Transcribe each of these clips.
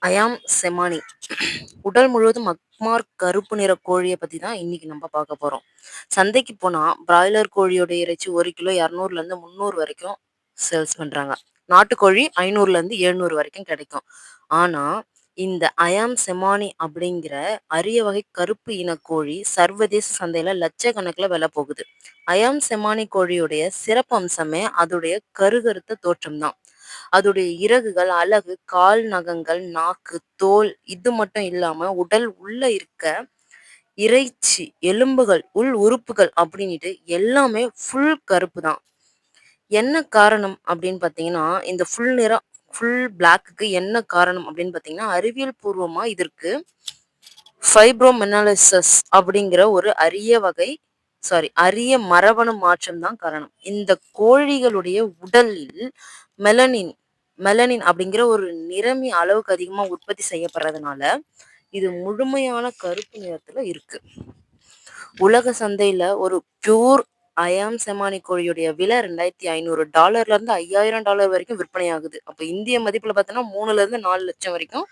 அயாம் Cemani உடல் முழுவதும் அக்மார் கருப்பு நிற கோழியை பற்றி தான் இன்னைக்கு நம்ம பார்க்க போகிறோம். சந்தைக்கு போனால் பிராய்லர் கோழியோட இறைச்சி 1 கிலோ 200லேருந்து 300 வரைக்கும் சேல்ஸ் பண்ணுறாங்க. நாட்டுக்கோழி 500லேருந்து 700 வரைக்கும் கிடைக்கும். ஆனால் இந்த அயாம் செமானி அப்படிங்கிற அரிய வகை கருப்பு இன கோழி சர்வதேச சந்தையில் லட்சக்கணக்கில் விலை போகுது. அயாம் செமானி கோழியுடைய சிறப்பம்சமே அதோடைய கருகருத்த தோற்றம் தான். அதோடைய இறகுகள், அலகு, கால் நகங்கள், நாக்கு, தோல் இது மட்டும் இல்லாம உடல் உள்ள இருக்க இறைச்சி, எலும்புகள், உள் உறுப்புகள் அப்படின்னுட்டு எல்லாமே ஃபுல் கருப்பு தான். என்ன காரணம் அப்படின்னு பார்த்தீங்கன்னா, இந்த ஃபுல் பிளாக்குக்கு என்ன காரணம் அப்படின்னு பார்த்தீங்கன்னா, அறிவியல் பூர்வமா இதற்கு ஃபைப்ரோமெனாலிசிஸ் அப்படிங்கிற ஒரு அரிய மரபணு மாற்றம் தான் காரணம். இந்த கோழிகளுடைய உடலில் மெலனின் மெலனின் அப்படிங்கிற ஒரு நிறமி அளவுக்கு அதிகமா உற்பத்தி செய்யப்படுறதுனால இது முழுமையான கருப்பு நிறத்துல இருக்கு. உலக சந்தையில ஒரு பியூர் அயாம் செமானி கோழியுடைய விலை $2500 $5000 வரைக்கும் விற்பனை ஆகுது. அப்ப இந்திய மதிப்புல பார்த்தோன்னா 3 லட்சம் வரைக்கும்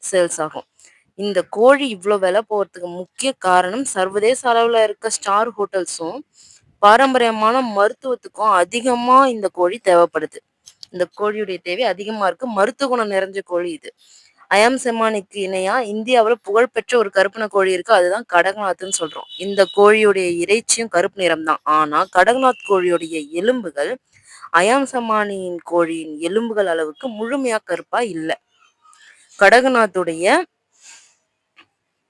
சேல்ஸ் ஆகும். இந்த கோழி இவ்வளோ விலை போகிறதுக்கு முக்கிய காரணம் சர்வதேச அளவில் இருக்க ஸ்டார் ஹோட்டல்ஸும் பாரம்பரியமான மருத்துவத்துக்கும் அதிகமாக இந்த கோழி தேவைப்படுது. இந்த கோழியுடைய தேவை அதிகமாக இருக்கு. மருத்துவ குணம் நிறைஞ்ச கோழி இது. அயாம் செமானிக்கு இணையா இந்தியாவில் புகழ்பெற்ற ஒரு கருப்பின கோழி இருக்கு. அதுதான் கடக்நாத்னு சொல்றோம். இந்த கோழியுடைய இறைச்சியும் கருப்பு நிறம் தான். ஆனா கடக்நாத் கோழியுடைய எலும்புகள் அயாம் செமானியின் கோழியின் எலும்புகள் அளவுக்கு முழுமையா கருப்பா இல்லை.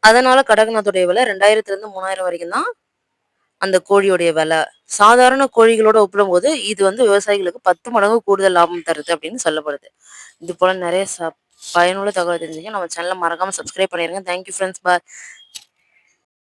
அதனால கடக்நாத்துடைய விலை 2000லேருந்து 3000 வரைக்கும் தான் அந்த கோழியோடைய விலை. சாதாரண கோழிகளோட ஒப்பிடும்போது இது விவசாயிகளுக்கு 10 மடங்கு கூடுதல் லாபம் தருது அப்படின்னு சொல்லப்படுது. இது போல நிறைய பயனுள்ள தகவல் தெரிஞ்சுக்க நம்ம சேனலை மறக்காம சப்ஸ்கிரைப் பண்ணிருங்க. Thank you friends. பாய்.